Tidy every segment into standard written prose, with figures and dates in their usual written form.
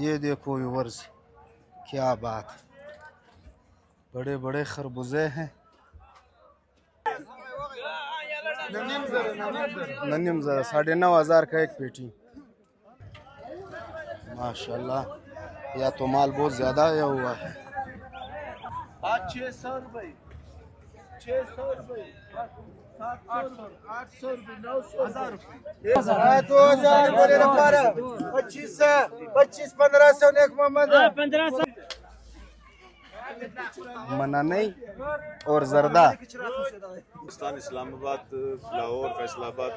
ये देखो व्यूवर्स, क्या बात, बड़े बड़े खरबूजे हैं। नन्यम जरा 9,500 का एक पेटी। माशाल्लाह, या तो माल बहुत ज्यादा आया हुआ है। 600 रुपये, 600 रुपये, 700, 800 रुपये, 900 रुपये, 2000, 25, 1500 एक मोहम्मद 1500 मना नहीं और जर्दा। पाकिस्तान, इस्लामाबाद, लाहौर, फैसलाबाद,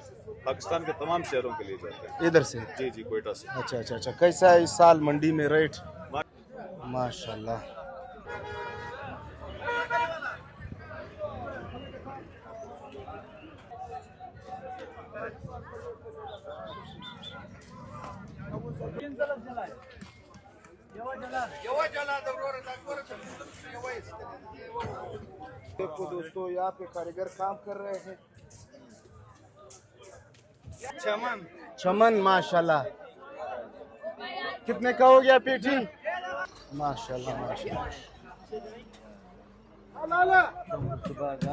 पाकिस्तान के तमाम शहरों के लिए जाते हैं। इधर से? जी जी, कोयटा से। अच्छा अच्छा अच्छा। कैसा है इस साल मंडी में रेट? माशाल्लाह। देखो दोस्तों, यहाँ पे कारीगर काम कर रहे हैं। चमन माशाल्लाह, कितने का हो गया पेटी? माशाल्लाह माशाल्लाह।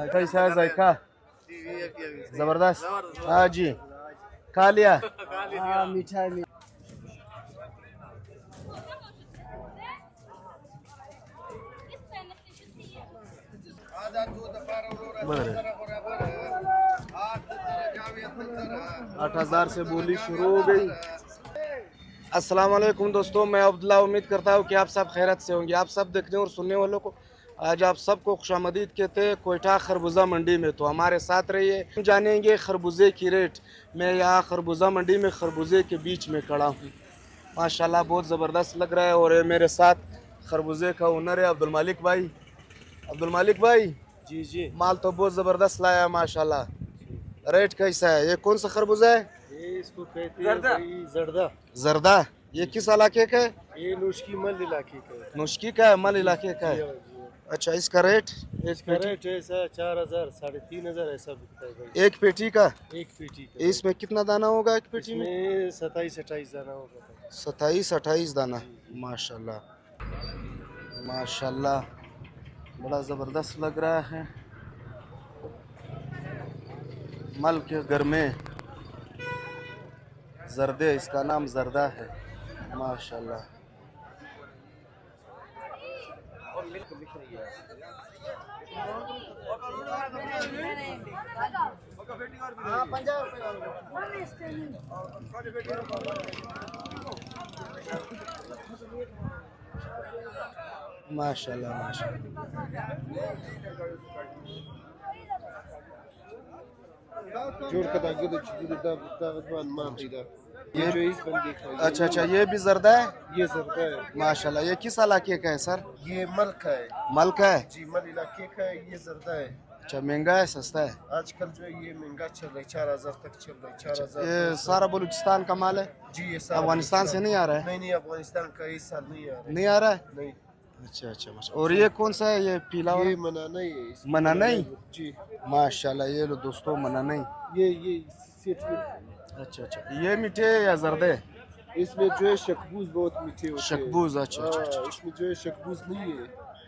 कैसा है जायका? जबरदस्त। हाँ जी, खा लिया? हाँ, मीठा है। बरं, 8,000 से बोली शुरू हो गई। अस्सलाम वालेकुम दोस्तों, मैं अब्दुल्ला। उम्मीद करता हूँ कि आप सब खैरत से होंगे। आप सब देखने और सुनने वालों को आज आप सबको खुशामदीद कहते हैं कोयटा खरबूजा मंडी में। तो हमारे साथ रहिए, हम जानेंगे खरबूजे की रेट। मैं यहाँ खरबूजा मंडी में खरबूजे के बीच में खड़ा हूँ। माशाल्लाह बहुत ज़बरदस्त लग रहा है। और ये मेरे साथ खरबूजे का ओनर है अब्दुल मालिक भाई। अब्दुल मालिक भाई जी जी, माल तो बहुत ज़बरदस्त लाया माशाल्लाह। रेट कैसा है? ये कौन सा खरबूजा है? ये इसको कहते हैं भाई जर्दा। जर्दा। ये किस इलाके का है? ये नुश्की मल इलाके का है। नुश्की का है, मल इलाके का है। अच्छा, इसका रेट? इसका रेट ऐसा 4,000, 3,500 ऐसा बिकता है भाई। एक पेटी का? एक पेटी का। इसमें कितना दाना होगा एक पेटी में? 27-28 दाना होगा। 27-28 दाना। माशाल्लाह माशाल्लाह, बड़ा ज़बरदस्त लग रहा है। मल के घर में जर्दे, इसका नाम जर्दा है। माशाल्लाह। माशाल्लाह ये भी। अच्छा अच्छा, ये भी जर्दा है? ये जर्दा है माशाल्लाह। ये किस इलाके का है सर? ये मल का है। मल का है? जी, मल इलाके का है। ये जर्दा है। अच्छा, महंगा है सस्ता है? आजकल जो है ये महंगा चल रहा है, 4,000 तक चल रहा है। 4,000। ये सारा बलूचिस्तान का माल है? जी, ये सारा अफगानिस्तान से नहीं आ रहा है? नहीं, अफगानिस्तान का इस साल नहीं आ रहा है। नहीं आ रहा है? नहीं। अच्छा अच्छा माशा। और ये कौन सा है? ये पीला वाला? ये मना नहीं है। मना नहीं? जी माशाल्लाह। ये लो दोस्तों, मना नहीं। ये सेठ में अच्छा अच्छा, ये मीठे या जर्दे? इसमें जो है शकबूज बहुत मीठे होते हैं। शकबूज। अच्छा अच्छा अच्छा। इसमें जो है शकबूज नहीं है।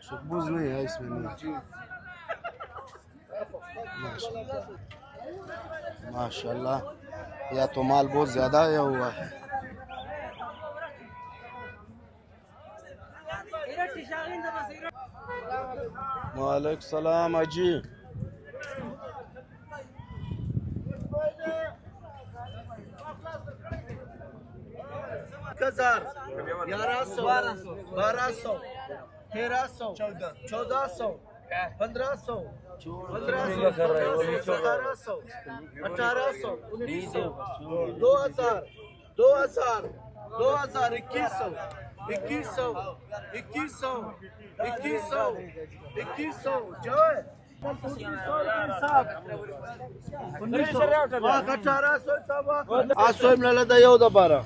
शकबूज नहीं है इसमें? नहीं। जी, माशाल्लाह माशाल्लाह, या तो माल बहुत ज्यादा आया हुआ है। वालेकुम सलाम अजी। हजार, 1100, 1200, 1300, 1400, 1500, 1700, 1800, 1900, 2000, 2000, 2000, 2100, 2100, 2100, 2100, 2100 जो है 800 मिला था ये दोबारा।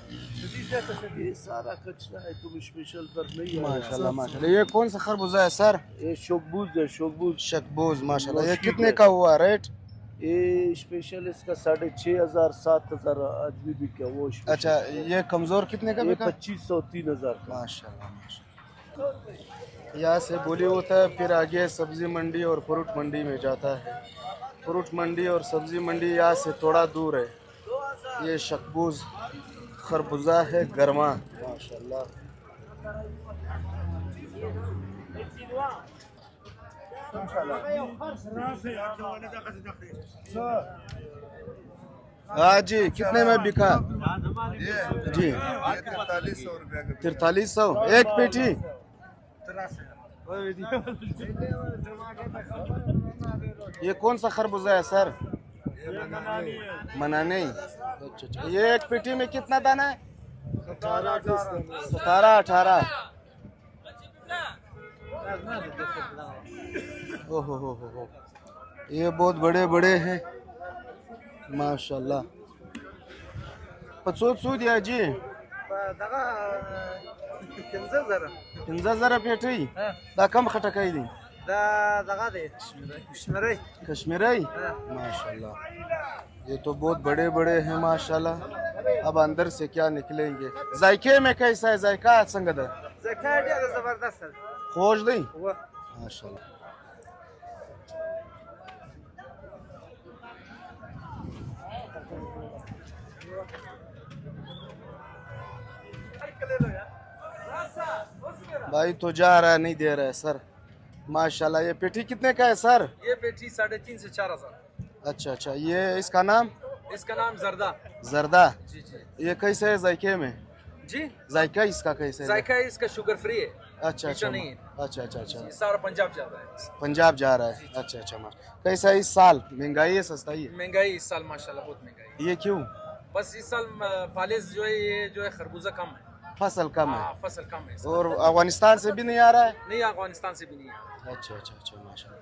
ये सारा कचरा है, तुम स्पेशल पर नहीं है। माशाल्लाह माशाल्लाह। ये कौन सा खरबूजा है सर? ये शकबूज है, शकबूज। शकबूज माशाल्लाह। ये कितने का हुआ रेट? ये स्पेशल इसका 6,500 7,000 आदमी भी क्या वो special। अच्छा, ये कमजोर कितने का ये बिका? 2,500 3,000 का। माशाल्लाह माशाल्लाह। यहाँ से बोली होता है, फिर आगे सब्जी मंडी और फ्रूट मंडी में जाता है। फ्रूट मंडी और सब्जी मंडी यहाँ से थोड़ा दूर है। ये शकबूज खरबूजा है गर्मा, माशाल्लाह। हाँ जी, कितने में बिका जी? 4300 एक पेटी। ये कौन सा खरबूजा है सर? मनाने। अच्छा अच्छा, ये एक पेटी में कितना दाना है? 17-18। ओहो हो, ये बहुत बड़े बड़े हैं माशाल्लाह। 500 सूद या जी? 15,000 पेटी। दा कम खटकाई दी? कश्मीरी माशाल्लाह। ये तो बहुत बड़े बड़े हैं माशाल्लाह। अब अंदर से क्या निकलेंगे? जायके में कैसा है? जायका संगत है, जबरदस्त खोज दी माशाल्लाह। भाई तो जा रहा है, नहीं दे रहा है सर माशाल्लाह। ये पेटी कितने का है सर? ये पेटी 3,500 से 4,000। अच्छा अच्छा, ये इसका नाम? इसका नाम जर्दा। जर्दा। जी जी ये कैसे है जायके में? जी, जायका इसका कैसे है? जायका इसका शुगर फ्री है। अच्छा अच्छा नहीं है। अच्छा अच्छा अच्छा, ये सारा पंजाब जा रहा है। पंजाब जा रहा है। अच्छा अच्छा कैसा है इस साल? महंगाई है सस्ताई है? महंगाई इस साल माशाल्लाह बहुत महंगाई है। ये क्यों? बस इस साल फालिस जो है, ये जो है खरबूजा कम है। फसल कम है हाँ, फसल कम है इस साल। और अफगानिस्तान से भी नहीं आ रहा है? नहीं, अफगानिस्तान से भी नहीं है। अच्छा अच्छा अच्छा माशाल्लाह।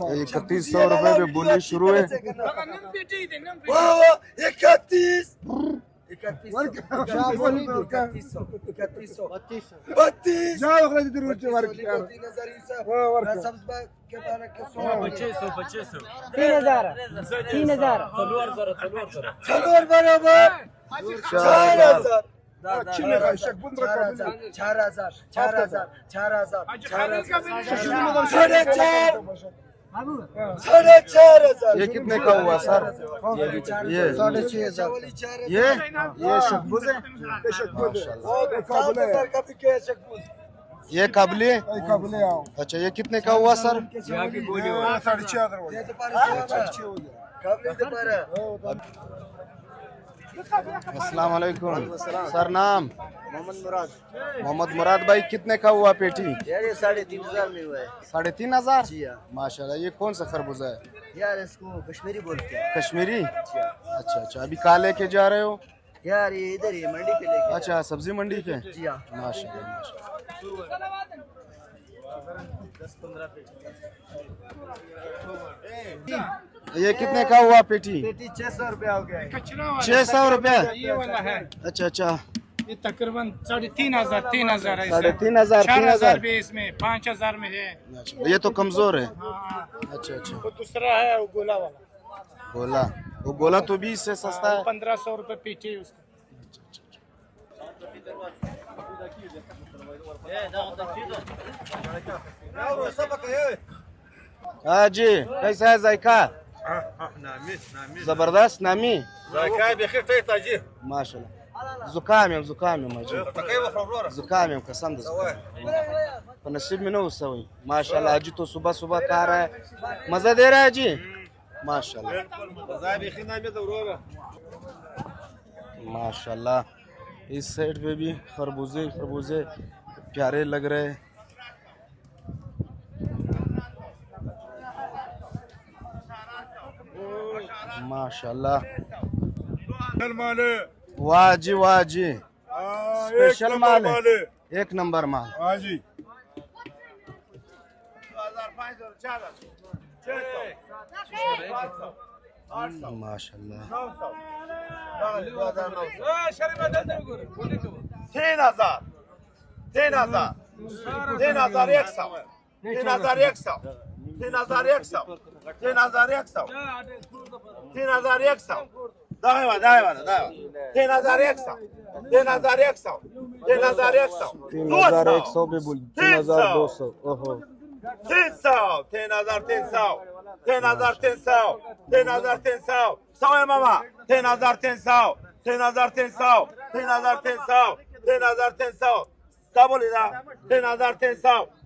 ये 3100 रुपए पे बोली शुरू है। 4,500। ये कितने का हुआ सर? ये 6,500। ये शकबूज है? ये काबली? अच्छा, ये कितने का हुआ सर? अस्सलाम वालेकुम सर, नाम? मोहम्मद मुराद भाई, कितने का हुआ पेटी? यार ये 3,500 में हुआ है। 3,500 माशाल्लाह। ये कौन सा खरबूजा है? यार इसको कश्मीरी बोलते हैं। कश्मीरी? अच्छा अच्छा, अभी कहाँ लेके जा रहे हो? यार ये इधर ही मंडी पे लेके। अच्छा, सब्जी मंडी पे? जी हाँ। माशाल्लाह माशाल्लाह। ये कितने का हुआ पेटी? 600 रुपया हो गया है। 600 रुपया? ये वाला है, अच्छा अच्छा, ये तकरीबन 3,500 3,000 है। 3,500 4,000 भी इसमें, 5,000 में है। ये तो कमजोर है। हाँ, अच्छा अच्छा, वो दूसरा है, वो गोला वाला, गोला। वो गोला तो 20 से सस्ता है। 1,500 रुपए पीछे उसका। हाँ जी, कैसा है जायका? जबरदस्त नामी माशाल्लाह। जुकाम है माजी, जुकाम है कसम से। नसीब में नहीं सही माशाल्लाह। अजी तो सुबह सुबह खा रहा है, मजा दे रहा है जी माशाल्लाह माशाल्लाह। इस साइड पे भी खरबूजे खरबूजे प्यारे लग रहे हैं। माशाल्लाह, वाह जी वाह जी, स्पेशल माल है, एक नंबर माल। हाँ जी। माशाल्लाह 3100 भी बोल 3200 ओहो 100 mama 3,300 double ida 3,300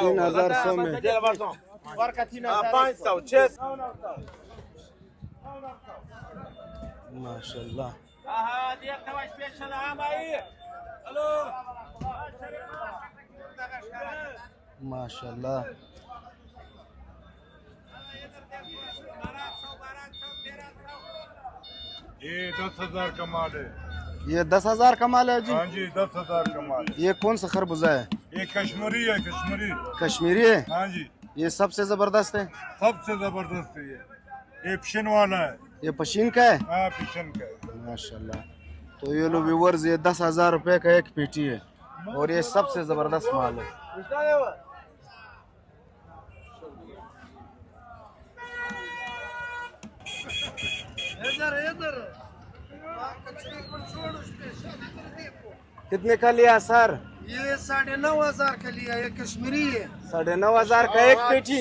3100 में Gel pardon. 500 chess माशाल्लाह माशाल्लाह ये 10,000 का माल है। ये 10,000 का माल है जी। हाँ जी 10,000 का माल है। ये कौन सा खरबूजा है? ये कश्मीरी है, कश्मीरी। कश्मीरी है। हाँ जी ये सबसे जबरदस्त है। सबसे जबरदस्त है ये पिशन वाला है। ये पशीन का है। हाँ पिशन का है। माशाल्लाह। तो ये लो व्यूवर्स ये 10,000 रुपए का एक पेटी है और ये सबसे जबरदस्त माल है। कितने का लिया सर? ये 9,500 का लिया, ये कश्मीरी है। 9,500 का एक पेटी।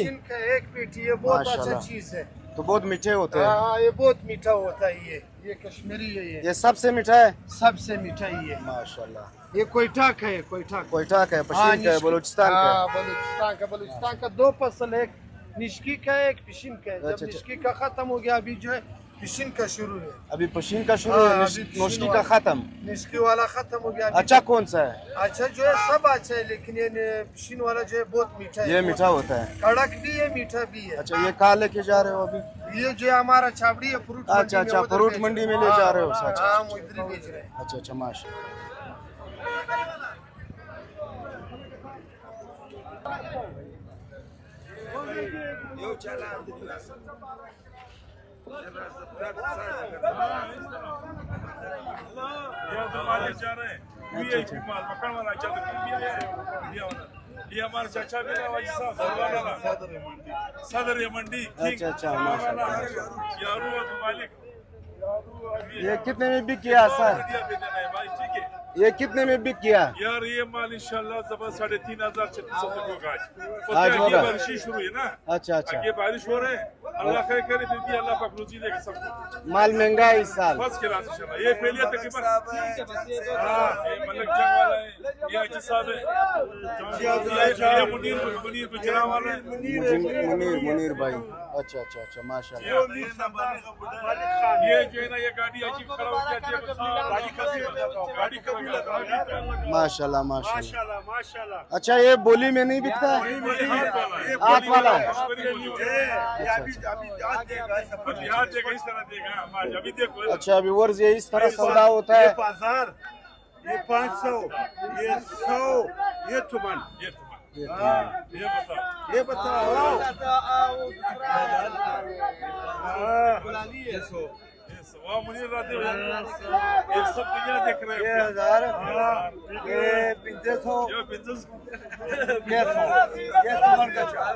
एक पेटी, ये बहुत अच्छा माशाल्लाह। चीज है। तो बहुत मीठे होते हैं। हाँ ये बहुत मीठा होता है ये कश्मीरी है। ये सबसे मीठा है। सबसे मीठा ही है माशाल्लाह। ये कोयटा का है, कोयटा कोयटा का है, पशीन का है, बलूचिस्तान का है। बलूचिस्तान का दो फसल है, एक निश्की का है, एक पिशिन का है। जब अच्छा। निश्की का खत्म हो गया, अभी जो है पिशिन का शुरू है। अभी पशीन का शुरू है, हाँ, अभी नोशकी पशीन का वाला। खत्म। निश्की वाला खत्म हो गया। अभी अच्छा कौन सा है? अच्छा जो है सब अच्छा है, लेकिन ये पिशिन वाला जो है बहुत मीठा है। ये मीठा होता है। कड़क भी है, मीठा भी है। अच्छा ये कहाँ लेके जा रहे हो अभी? ये जो है हमारा छाबड़ी है, फ्रूट मंडी अच्छा में, अच्छा उधर फ्रूट बेच मंडी रहे में हैं। ले जा रहे हो। हाँ, अच्छा हाँ, हम उधर ही बेच रहे हैं। अच्छा अच्छा माशा ये हमारा चाचा भी है वाजी साहब सदर मंडी। अच्छा अच्छा माशाल्लाह। यारू मालिक ये कितने में बिक गया सर? भाई ठीक है ये कितने में बिक गया? यार ये माल इंशाल्लाह जबर 3,500 3600 तक होगा आज होगा। बारिश शुरू है ना। अच्छा अच्छा आगे बारिश हो रहे हैं, अल्लाह खैर करे फिर भी अल्लाह पाक रोजी देगा सबको। माल महंगा है इस साल। फर्स्ट क्लास इंशाल्लाह। ये पहले तकरीबन हाँ ये मलक जंग वाला है, ये अजी साहब है, ये मुनीर गुजरा वाला है। मुनीर भाई। अच्छा अच्छा अच्छा माशाल्लाह। ये जो है ना ये गाड़ी अजीब खड़ा हो जाती है, गाड़ी कभी लगा माशाल्लाह माशाल्लाह। माशाल्लाह। अच्छा ये बोली में नहीं बिकता है? हाथ वाला है। याद देगा इस तरह देगा। अभी देखो अच्छा व्यूअर्स ये इस तरह सौदा होता है। 5,000 ये 500 ये 100 ये तुमन ये बताओ ये बताओ वाह मुनीर रात ये सब दुनिया देख रहे हैं। 1000 ये 500 ये बिजनेस ये तुमन का चाल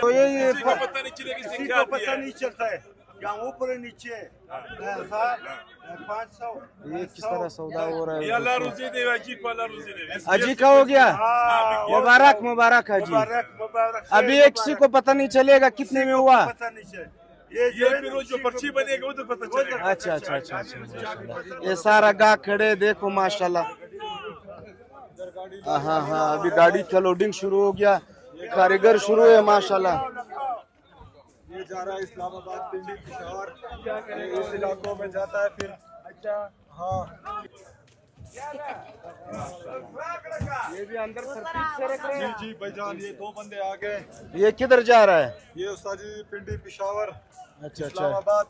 तो ये किसी को पता नहीं चलेगा इसने किसी क्या को पता दिया है। नहीं चलता है यहाँ ऊपर नीचे 500 ये किस तरह सौदा हो रहा ये है? अल्लाह रुज़ी दे अजी को अल्लाह रुज़ी दे। अजी का हो गया। मुबारक मुबारक हाजी। मुबारक मुबारक अभी एक किसी को पता नहीं चलेगा कितने में हुआ। पता नहीं चले ये फिर वो जो पर्ची बनेगा वो तो पता चलेगा। अच्छा अच्छा अच्छा अच्छा माशाल्लाह। ये सारा गाह खड़े देखो माशाल्लाह। हाँ हाँ अभी गाड़ी का लोडिंग शुरू हो गया, कारीगर शुरू है माशाल्लाह। ये जा रहा है इस्लामाबाद, पिंडी, पिशावर, इस इलाकों में जाता है फिर। अच्छा हाँ ये भी अंदर तरतीब से रख रहे हैं। जी भाईजान, ये 2 बंदे आ गए। ये किधर जा रहा है? ये उस्ताद जी पिंडी पिशावर अच्छा अच्छा, इस्लामाबाद।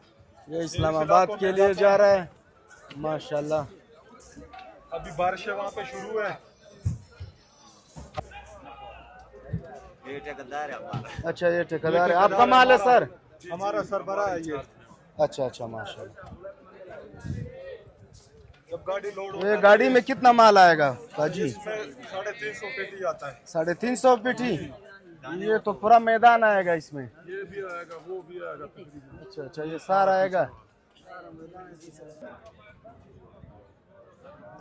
ये इस्लामाबाद के लिए जा रहा है। माशाल्लाह। अभी बारिशें वहाँ पे शुरू है। अच्छा, ये ठेकेदार है। आपका माल है सर? हमारा सरबरा है ये। अच्छा अच्छा, माशाल्लाह। जब गाड़ी लोड ये गाड़ी में कितना माल आएगा काजी? इसमें 350 पेटी आता है। 350 पेटी। ये तो पूरा मैदान आएगा इसमें। ये भी आएगा, वो भी आएगा। अच्छा अच्छा, ये सारा आएगा।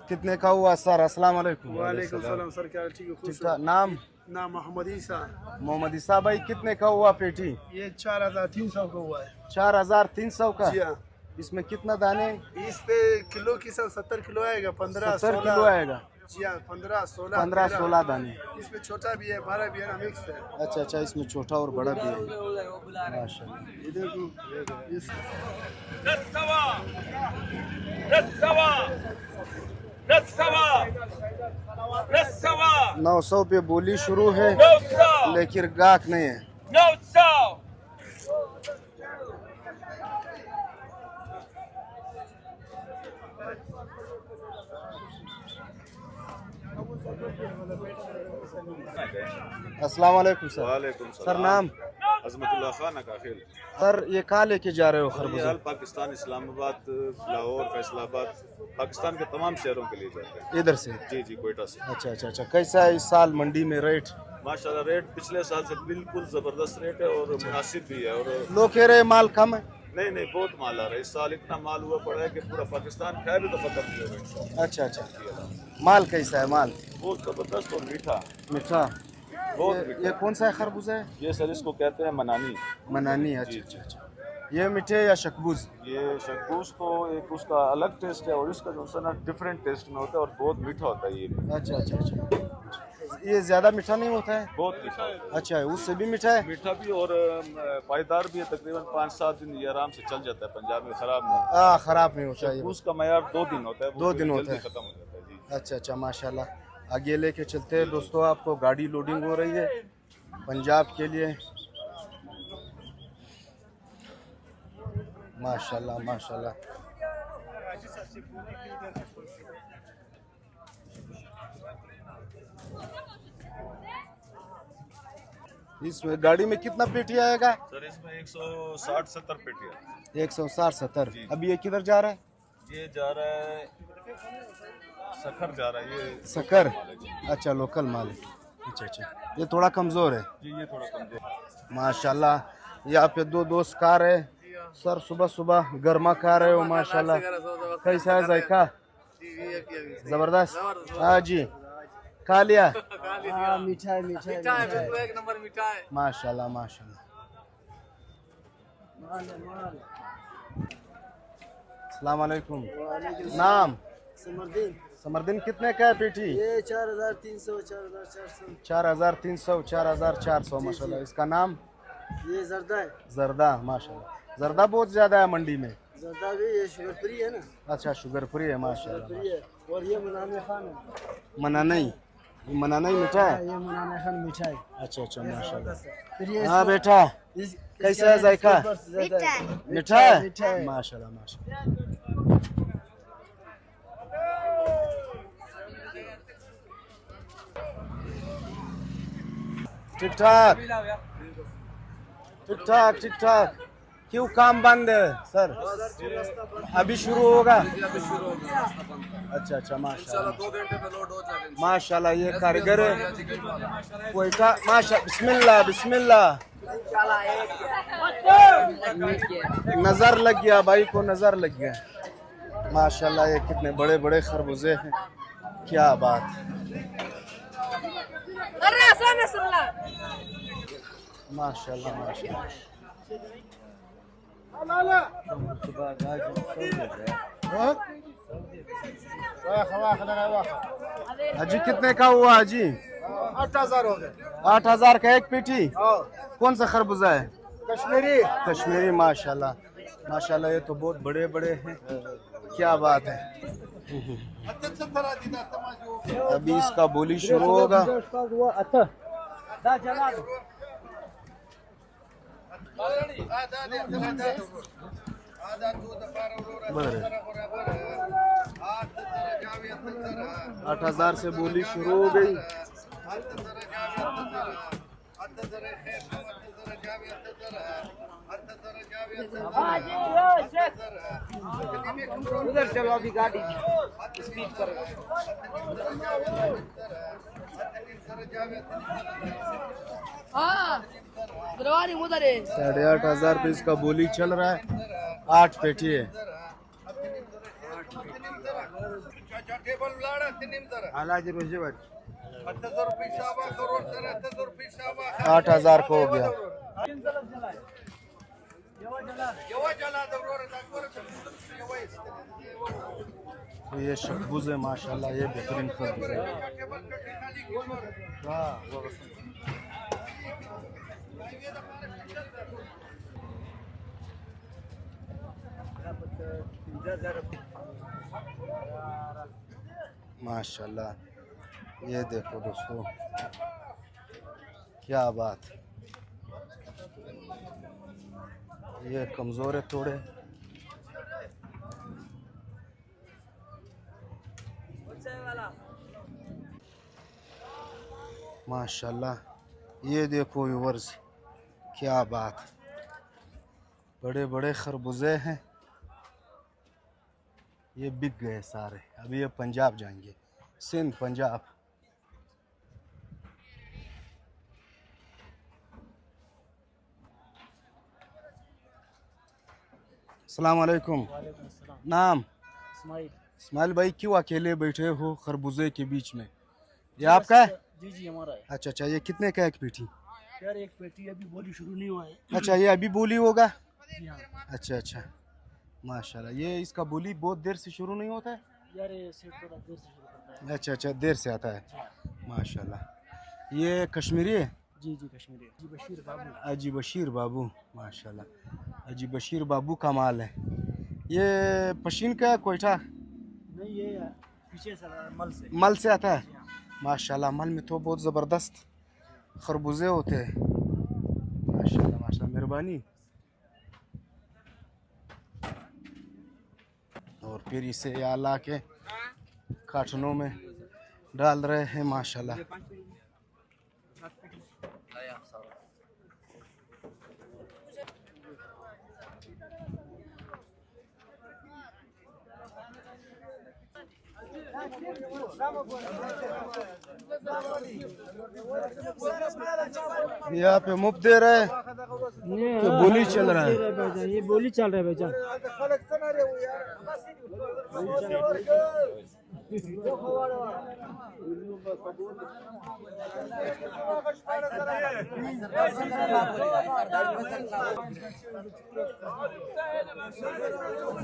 कितने का हुआ सर? अस्सलाम वालेकुम। वालेकुम सलाम सर, क्या ठीक है? ठीक है। नाम? नाम मोहम्मद ईसा। मोहम्मद ईसा भाई, कितने का हुआ पेटी? ये 4300 का हुआ है। 4300 का। जी हाँ। इसमें कितना दाने? इस पे किलो की सब 70 किलो आएगा। 70 किलो आएगा। जी हाँ, 15-16 15-16 दाने। इसमें छोटा भी है, बड़ा भी है ना, मिक्स है। अच्छा अच्छा, इसमें छोटा और बड़ा भी है। माशाल्लाह। ये देखो, 900 पे बोली शुरू है, लेकिन गाहक नहीं है। अस्सलाम वालेकुम सर। वालेकुम सर सलाम। नाम? अजमतुल्लाह खान काफिल। सर ये कहाँ लेके जा रहे हो खरबूजा? हाल पाकिस्तान, इस्लामाबाद, लाहौर, फैसलाबाद, पाकिस्तान के तमाम शहरों के लिए जाते हैं। इधर से? जी जी, कोयटा से। अच्छा अच्छा अच्छा। कैसा है इस साल मंडी में रेट? माशाल्लाह, रेट पिछले साल से बिल्कुल जबरदस्त रेट है और मुनासिब भी है। और लोग कह रहे माल कम है। नहीं नहीं, बहुत माल आ रहा है इस साल। इतना माल हुआ पड़ा है कि पूरा पाकिस्तान खाए भी तो खत्म नहीं होगा इंशाल्लाह। अच्छा अच्छा। माल कैसा है? माल बहुत जबरदस्त और मीठा, मीठा। बहुत ये कौन सा खरबूजा है? ये सर इसको कहते हैं मनानी। मनानी। अच्छा अच्छा अच्छा। ये मीठे या शकबूज? ये शंकूस तो एक उसका अलग टेस्ट है और इसका जो है ना डिफरेंट टेस्ट में होता है और बहुत मीठा होता है ये। अच्छा अच्छा अच्छा। ये ज्यादा मीठा नहीं होता है? बहुत मीठा है। अच्छा है, उससे भी मीठा है? मीठा भी और पायदार भी है। तकरीबन 5-7 दिन ये आराम से चल जाता है, पंजाब में खराब नहीं। हाँ, खराब नहीं होता है। उसका मयार 2 दिन होता है। 2 दिन होता है। खत्म हो जाता है जी। अच्छा अच्छा, माशाल्लाह। आगे लेके चलते हैं दोस्तों, आपको गाड़ी लोडिंग हो रही है पंजाब के लिए। माशाल्लाह माशाल्लाह। इसमें गाड़ी में कितना पेटी आएगा सर? इसमें 160-70 पेटी है। 160-70। अभी ये किधर जा रहा है? ये जा रहा है सखर जा रहा है। ये सकर। अच्छा, लोकल माल है। अच्छा अच्छा, ये थोड़ा कमज़ोर है जी, ये थोड़ा कमजोर। माशाल्लाह। यहाँ पे 2 दोस्त कार है सर, सुबह सुबह गर्मा खा रहे हो माशाल्लाह। कैसा है जायका? जबरदस्त। हाँ जी, खा लिया? मीठा है, मीठा है, एक नंबर मीठा है। माशाल्लाह माशाल्लाह। अस्सलाम वालेकुम। नाम? समरदीन। समरदीन, कितने का है पेटी? ये 4300, 4400। 4300, 4400 माशाल्लाह। इसका नाम? ये जर्दा है। जर्दा। माशाल्लाह, जर्दा बहुत ज्यादा है मंडी में। जर्दा भी ये शुगर फ्री है ना। अच्छा, शुगर फ्री है माशाल्लाह। फ्री है। और ये मनाने खान है। मनानई। ये मनानई मीठा है? ये मनाने खान मीठा है। अच्छा अच्छा, माशाल्लाह। फिर ये हाँ बेटा, कैसा है जायका? मीठा है? मीठा है। माशाल्लाह माशाल्लाह। ठीक ठाक ठीक ठाक ठीक ठाक। क्यों काम बंद है सर? अभी शुरू होगा? अच्छा अच्छा, माशाल्लाह 2 घंटे में लोड हो जाएगा। माशाल्लाह। ये कारीगर है कोयटा। माशा बिस्मिल्लाह बिस्मिल्लाह। नजर लग गया भाई को, नजर लग गया माशाल्लाह। ये कितने बड़े बड़े खरबूजे हैं, क्या बात। माशाल्लाह माशाल्लाह। हाजी, कितने का हुआ हाजी? 8000 हो गए। 8000 का एक पेटी? कौन सा खरबूजा है? कश्मीरी। कश्मीरी। माशाल्लाह माशाल्लाह, ये तो बहुत बड़े बड़े हैं, क्या बात है। अभी इसका बोली शुरू होगा। बरं 8,000 से बोली शुरू हो गई। उधर चलो अभी गाड़ी स्पीड पर। हाँ दरबारी उधर है। 8,500 रुपये इसका बोली चल रहा है। 8 पेटी है। 8,000 को हो गया। तो ये शखबूज है माशाल्लाह, ये बेहतरीन खरबूज है। माशाल्लाह, ये देखो दोस्तों, क्या बात। ये कमज़ोर है थोड़े। माशाल्लाह, ये देखो व्यूअर्स, क्या बात। बड़े बड़े खरबूजे हैं। ये बिक गए सारे। अभी ये पंजाब जाएंगे, सिंध पंजाब। अस्सलाम वालेकुम। नाम? इस्माइल भाई, क्यों अकेले बैठे हो खरबूजे के बीच में? ये आपका है? जी जी हमारा है। अच्छा अच्छा, ये कितने का एक पेटी? यार एक पेटी अभी बोली शुरू नहीं हुआ है। अच्छा, ये अभी बोली होगा? जी हाँ। अच्छा अच्छा, माशाल्लाह। ये इसका बोली बहुत देर से शुरू नहीं होता है? यार ये सेट थोड़ा देर से शुरू करता है। अच्छा अच्छा, देर से आता है। माशाल्लाह। ये कश्मीरी है? जी जी कश्मीरी है। जी बशीर बाबू। अजी बशीर बाबू, माशाल्लाह। अजी बशीर बाबू का माल है। ये पशीन का कोयटा? नहीं, ये पीछे से मल से। मल से आता है। माशाल्लाह, मल में तो बहुत ज़बरदस्त खरबूजे होते हैं। माशाल्लाह माशाल्लाह, मेहरबानी। और फिर इसे यहाँ ला के कार्टनों में डाल रहे हैं। माशाल्लाह, यहाँ पे मुफ्त दे रहे हैं तो बोली चल रहा है? ये बोली चल रहा है भाईजान।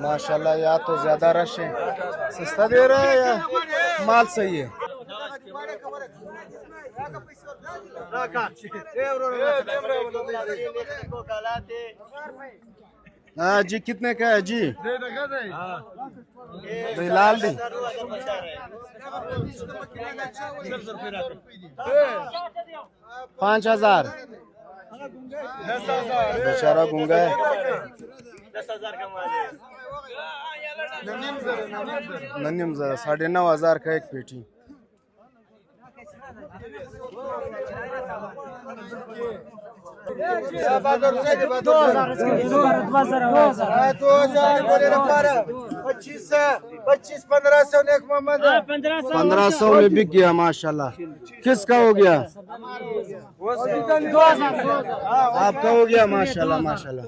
माशाल्लाह, या तो ज्यादा रश है। सस्ता दे रहा है या माल सही है? हाँ जी, कितने का है जी? लाल दी 5,000। बेचारा गूंगा है। 10,000 का माल है। नन्हीम जरा 9,500 का एक पेटी। $1,500 में बिक गया माशाल्लाह। किसका हो गया? आपका हो गया माशाल्लाह माशाल्लाह।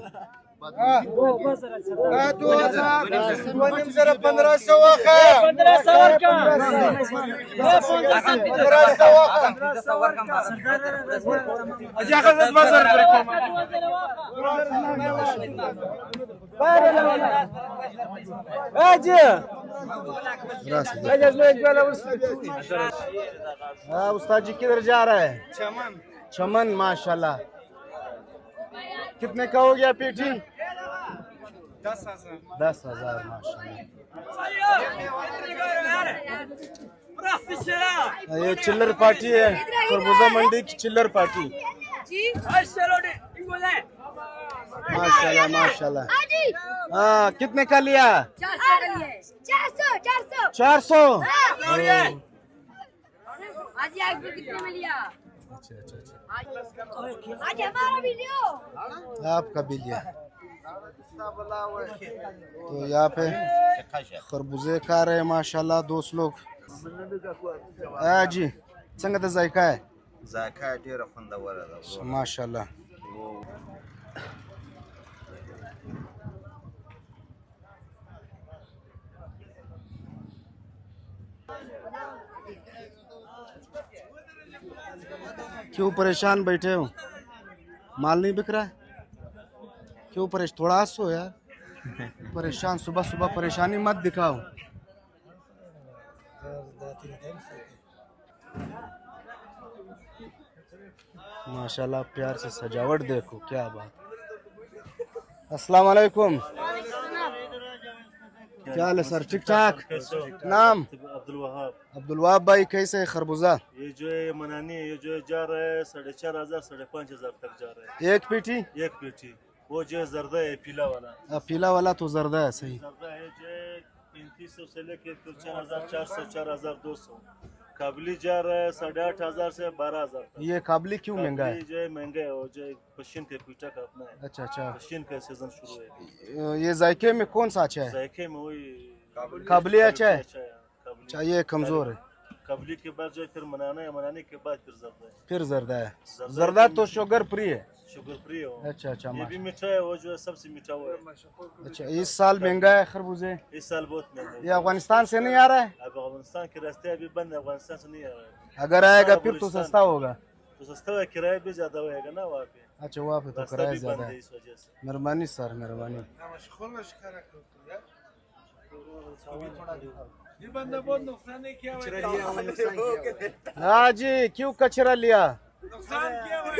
1500। उस्ताद जी किधर जा रहा है? चमन। माशाल्लाह, कितने का हो गया पेटी? 10,000। 10,000 माशाल्लाह। ये चिल्लर पार्टी है, खरबूजा मंडी की चिल्लर पार्टी। माशाल्लाह माशाल्लाह। हाँ, कितने का लिया? 400। कितने में लिया? अच्छा अच्छा अच्छा, आज हमारा भी लियो। आपका भी लिया। तो यहाँ पे खरबूजे खा रहे हैं माशाल्लाह दोस्त लोग। जी संगत जायका है, जायका ढेर खुंदवर है माशाल्लाह। क्यों परेशान बैठे हो? माल नहीं बिक रहा है? क्यों परेशान? थोड़ा हंसो यार, परेशान सुबह सुबह परेशानी मत दिखाओ। माशाल्लाह प्यार से सजावट देखो, क्या बात। अस्सलाम वालेकुम, क्या हाल है सर? ठीक ठाक। नाम? अब्दुल वहाब। अब्दुल वहाब भाई, कैसे है खरबूजा? ये जो है मनानी, ये जो है जा रहा है 4,500 5,500 तक जा रहा है एक पीठी। एक पेटी। वो जो है जर्दा है पीला वाला, पीला वाला तो जर्दा है, सही। जर्दा है जो है 3500 से लेके 4,400 4,200। काबली जा रहा है 8,500 से 12,000 तक। ये काबली क्यों महंगा है? जो है महंगा है, वो जो है पश्चिम के पीटा का अपना है। अच्छा अच्छा, पश्चिम का सीजन शुरू है। ये जायके में कौन सा अच्छा है? जायके में वही काबली अच्छा है। अच्छा है, काबली। अच्छा, ये कमजोर है। काबली के बाद जो है फिर मनाना है, मनाने के बाद फिर जर्दा है। फिर जर्दा है। जर्दा तो शुगर फ्री है। शुगर फ्री हो। अच्छा अच्छा, ये भी मीठा है, वो जो है सबसे मीठा हुआ है। अच्छा, इस साल महंगा है खरबूजे? इस साल बहुत महंगा है। ये अफगानिस्तान से नहीं आ रहा है? अब अफगानिस्तान के रास्ते अभी बंद है, अफगानिस्तान से नहीं आ रहा है। अगर आएगा फिर तो सस्ता होगा। तो सस्ता है, किराया भी ज्यादा होएगा ना वहाँ पे। अच्छा, वहाँ पे तो रास्ता किराया भी ज्यादा बंद है। है इस वजह से। मेहरबानी सर, मेहरबानी। ये बंदा बहुत नुकसान नहीं किया हुआ है। हाँ जी, क्यों कचरा लिया? नुकसान किया हुआ है।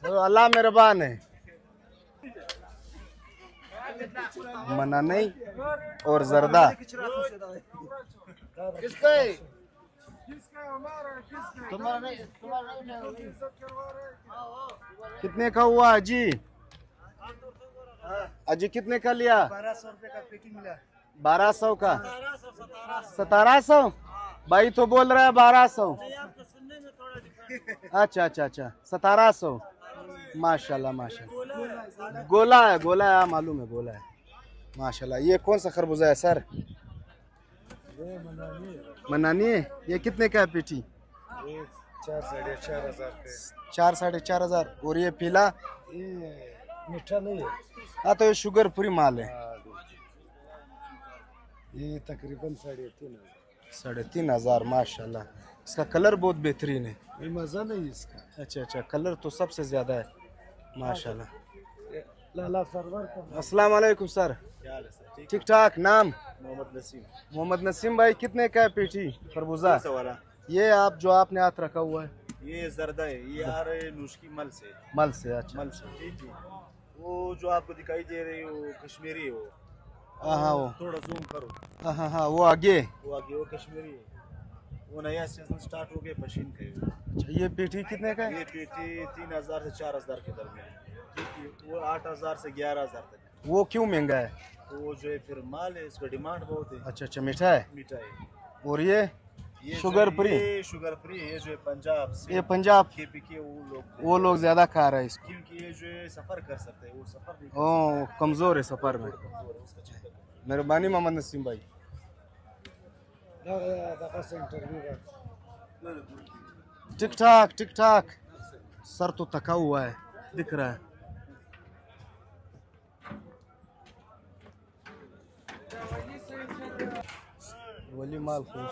अल्लाह मेहरबान है। मना नहीं और जर्दा किसका है? कितने का हुआ अजी? अजी कितने का लिया? 1200 रुपए का पेटी मिला। 1200 का? 1700? भाई तो बोल रहा है 1200। अच्छा अच्छा अच्छा, 1700। माशाल्लाह माशाल्लाह। गोला है, गोला है, मालूम है गोला है। माशाल्लाह। ये कौन सा खरबूजा है सर? मनानी है। ये कितने का है पेटी? 4,500 का। 4,500। और ये पीला? ये मीठा नहीं है। हाँ, तो ये शुगर फ्री माल है। ये तकरीबन 3,500। 3,500। माशाल्लाह, इसका कलर बहुत बेहतरीन है। ये मजा नहीं इसका। अच्छा अच्छा, कलर तो सबसे ज्यादा है माशाल्लाह। लाला सरवर का। अस्सलाम वालेकुम सर, ठीक ठाक। नाम? मोहम्मद नसीम। मोहम्मद नसीम भाई, कितने का है पेटी खरबूजा? ये आप जो आपने हाथ रखा हुआ है? ये जर्दा है, ये आ रहे नुस्की मल से। मल से? अच्छा, मल से जी जी। वो जो आपको दिखाई दे रही हो कश्मीरी है वो। हाँ वो थोड़ा जूम करो। हाँ हाँ, वो आगे। वो आगे वो कश्मीरी है। वो नया सीजन स्टार्ट हो गया पश्चिम के। अच्छा, ये पेटी कितने का है? ये पेटी 3,000 से 4,000 के दरमियान। ठीक है, वो 8,000 से 11,000 तक। वो क्यों महंगा है? वो जो है फिर माल है, इसका डिमांड बहुत है। अच्छा अच्छा, मीठा है। मीठा है। और ये शुगर फ्री? ये शुगर फ्री है। ये जो है पंजाब से, ये पंजाब केपी के वो लोग ज्यादा खा रहे हैं इसको, क्योंकि ये जो है सफर कर सकते हैं, वो सफर नहीं कर ओ कमजोर है सफर में। सकते, कमजोर है, उसका चक्कर। मेहरबानी मोहम्मद नसीम भाई। ठीक ठाक ठीक ठाक। सर तो थका हुआ है, दिख रहा है। वली माल खुश।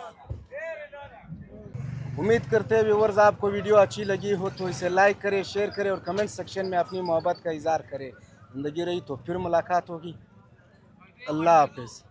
उम्मीद करते हैं व्यूअर्स आपको वीडियो अच्छी लगी हो तो इसे लाइक करें, शेयर करें और कमेंट सेक्शन में अपनी मोहब्बत का इजहार करें। ज़िंदगी रही तो फिर मुलाकात होगी। अल्लाह हाफिज़।